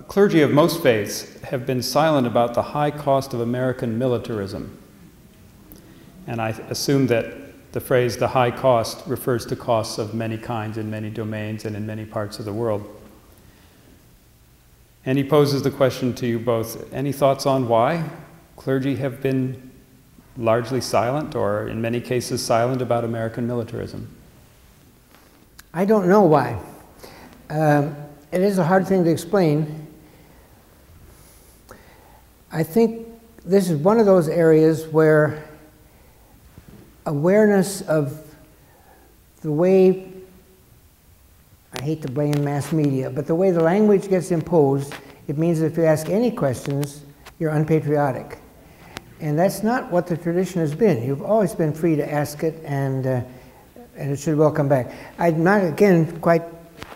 Clergy of most faiths have been silent about the high cost of American militarism. And I assume that the phrase "the high cost" refers to costs of many kinds in many domains and in many parts of the world. And he poses the question to you both: any thoughts on why clergy have been largely silent, or in many cases silent, about American militarism? I don't know why. It is a hard thing to explain. I think this is one of those areas where awareness of the way, I hate to blame mass media, but the way the language gets imposed, it means that if you ask any questions, you're unpatriotic. And that's not what the tradition has been. You've always been free to ask it, and it should well come back. I'm not, again, quite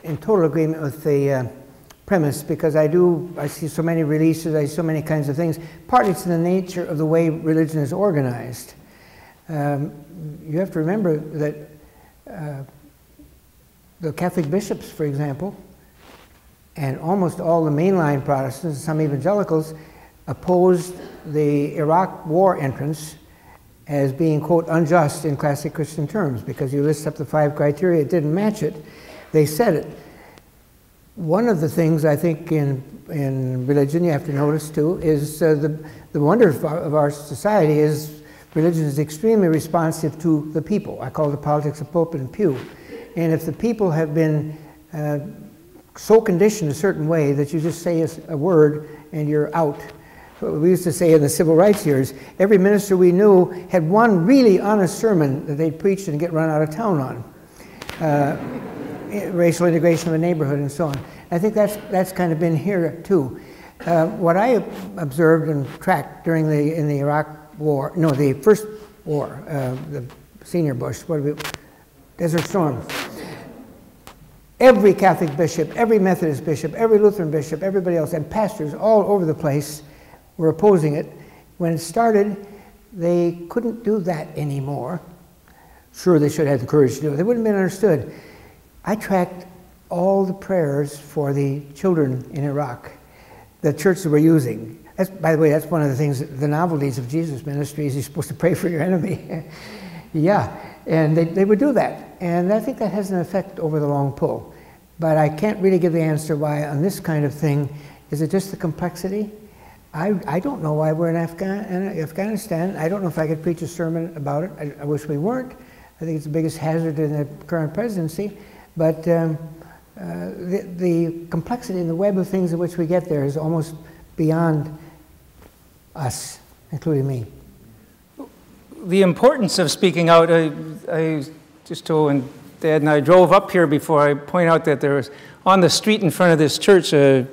in total agreement with the premise, because I see so many releases, I see so many kinds of things. Partly it's in the nature of the way religion is organized. You have to remember that the Catholic bishops, for example, and almost all the mainline Protestants, some evangelicals, opposed the Iraq war entrance as being, quote, unjust in classic Christian terms, because you list up the 5 criteria, it didn't match it. They said it. One of the things I think in religion you have to notice too is the wonder of our society is religion is extremely responsive to the people. I call it the politics of pulpit and pew. And if the people have been so conditioned a certain way that you just say a word and you're out. We used to say in the civil rights years, every minister we knew had one really honest sermon that they'd preach and get run out of town on. Racial integration of a neighborhood and so on. I think that's kind of been here too. What I observed and tracked in the Iraq war, no, the first war, the senior Bush, Desert Storm. Every Catholic bishop, every Methodist bishop, every Lutheran bishop, everybody else, and pastors all over the place were opposing it. When it started, they couldn't do that anymore. Sure, they should have had the courage to do it. They wouldn't have been understood. I tracked all the prayers for the children in Iraq that churches were using. By the way, that's one of the things, the novelties of Jesus' ministry is you're supposed to pray for your enemy. Yeah, and they would do that. And I think that has an effect over the long pull. But I can't really give the answer why on this kind of thing. Is it just the complexity? I don't know why we're in Afghanistan. I don't know if I could preach a sermon about it. I wish we weren't. I think it's the biggest hazard in the current presidency. But the complexity and the web of things in which we get there is almost beyond us, including me. The importance of speaking out, I just told when Dad and I drove up here before, I point out that there was, on the street in front of this church a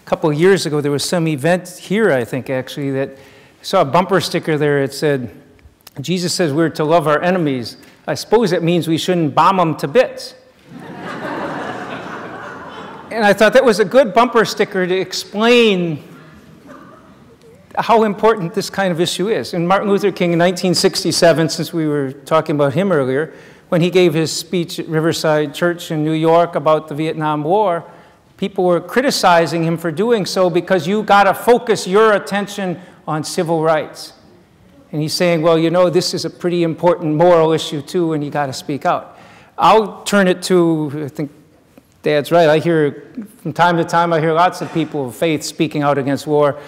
couple of years ago, there was some event here, I think actually, that I saw a bumper sticker there. It said, Jesus says we're to love our enemies. I suppose it means we shouldn't bomb them to bits. And I thought that was a good bumper sticker to explain how important this kind of issue is. And Martin Luther King in 1967, since we were talking about him earlier, when he gave his speech at Riverside Church in New York about the Vietnam War, people were criticizing him for doing so because you got to focus your attention on civil rights. And he's saying, well, you know, this is a pretty important moral issue too, and you got to speak out. I'll turn it to, I think Dad's right, I hear, from time to time, I hear lots of people of faith speaking out against war.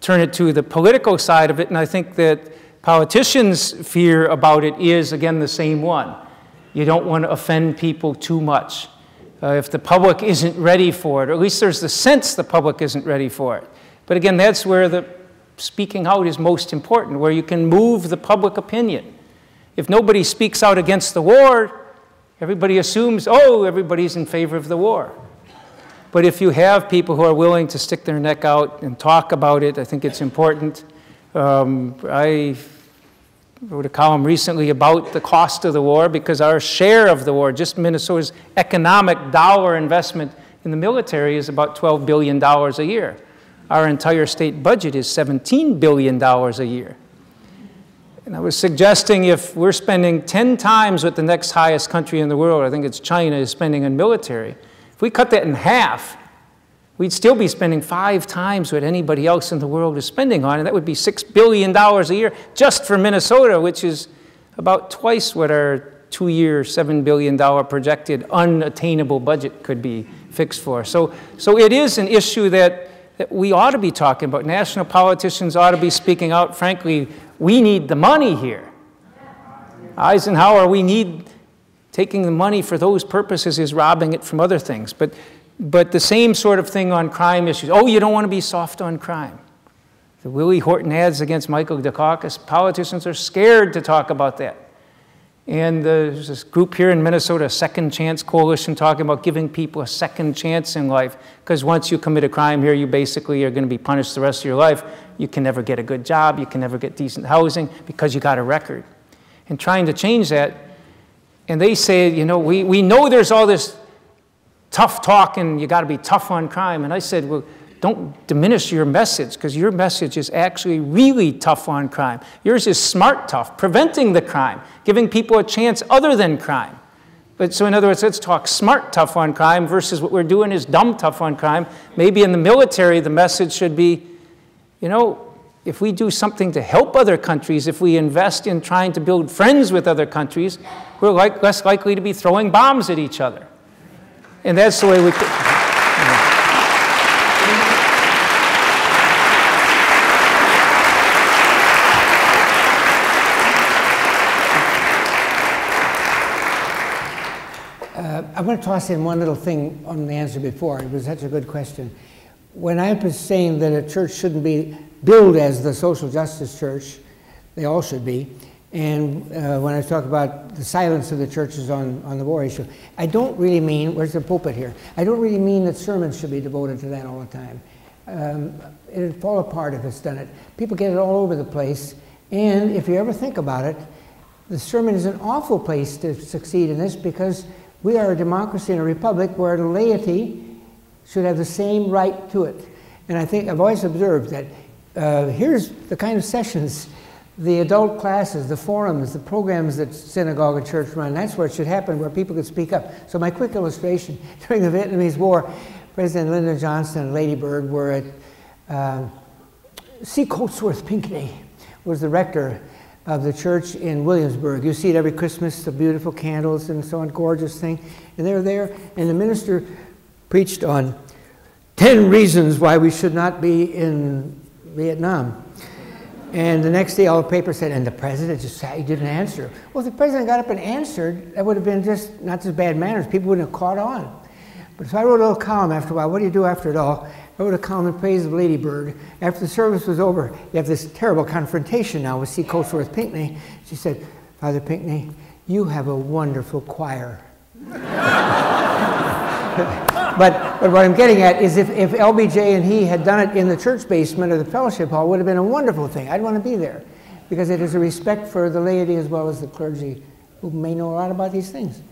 Turn it to the political side of it, and I think that politicians' fear about it is, again, the same one. You don't want to offend people too much. If the public isn't ready for it, or at least there's the sense the public isn't ready for it. But again, that's where the speaking out is most important, where you can move the public opinion. If nobody speaks out against the war, everybody assumes, oh, everybody's in favor of the war. But if you have people who are willing to stick their neck out and talk about it, I think it's important. I wrote a column recently about the cost of the war, because our share of the war, just Minnesota's economic dollar investment in the military, is about $12 billion a year. Our entire state budget is $17 billion a year. And I was suggesting if we're spending 10 times what the next highest country in the world, I think it's China, is spending on military, if we cut that in half, we'd still be spending 5 times what anybody else in the world is spending on, and that would be $6 billion a year just for Minnesota, which is about twice what our 2-year, $7 billion projected unattainable budget could be fixed for. So it is an issue that we ought to be talking about. National politicians ought to be speaking out. Frankly, we need the money here. Eisenhower, we need taking the money for those purposes is robbing it from other things. But the same sort of thing on crime issues. Oh, you don't want to be soft on crime. The Willie Horton ads against Michael Dukakis, politicians are scared to talk about that. And there's this group here in Minnesota, Second Chance Coalition, talking about giving people a second chance in life. Because once you commit a crime here, you basically are going to be punished the rest of your life. You can never get a good job. You can never get decent housing because you got a record. And trying to change that, and they say, you know, we know there's all this tough talk and you got to be tough on crime. And I said, well, don't diminish your message, because your message is actually really tough on crime. Yours is smart tough, preventing the crime, giving people a chance other than crime. But so in other words, let's talk smart tough on crime versus what we're doing is dumb tough on crime. Maybe in the military, the message should be, you know, if we do something to help other countries, if we invest in trying to build friends with other countries, we're less likely to be throwing bombs at each other. And that's the way we could. I want to toss in one little thing on the answer before. It was such a good question. When I was saying that a church shouldn't be billed as the social justice church, they all should be, and when I talk about the silence of the churches on the war issue, I don't really mean, where's the pulpit here? I don't really mean that sermons should be devoted to that all the time. It'd fall apart if it's done it. People get it all over the place, and if you ever think about it, the sermon is an awful place to succeed in this, because we are a democracy and a republic where the laity should have the same right to it. And I think I've always observed that here's the kind of sessions, the adult classes, the forums, the programs that synagogue and church run, that's where it should happen, where people could speak up. So my quick illustration, during the Vietnamese War, President Lyndon Johnson and Lady Bird were at C. Coatsworth Pinckney was the rector of the church in Williamsburg. You see it every Christmas, the beautiful candles and so on, gorgeous thing. And they were there, and the minister preached on 10 reasons why we should not be in Vietnam. And the next day, all the papers said, and the president just sat, he didn't answer. Well, if the president got up and answered, that would have been just not just bad manners. People wouldn't have caught on. But so I wrote a little column after a while. What do you do after it all? I wrote a column in praise of Lady Bird. After the service was over, you have this terrible confrontation now with C. Coatsworth Pinckney. She said, Father Pinckney, you have a wonderful choir. But what I'm getting at is if LBJ and he had done it in the church basement or the fellowship hall, it would have been a wonderful thing. I'd want to be there, because it is a respect for the laity as well as the clergy, who may know a lot about these things.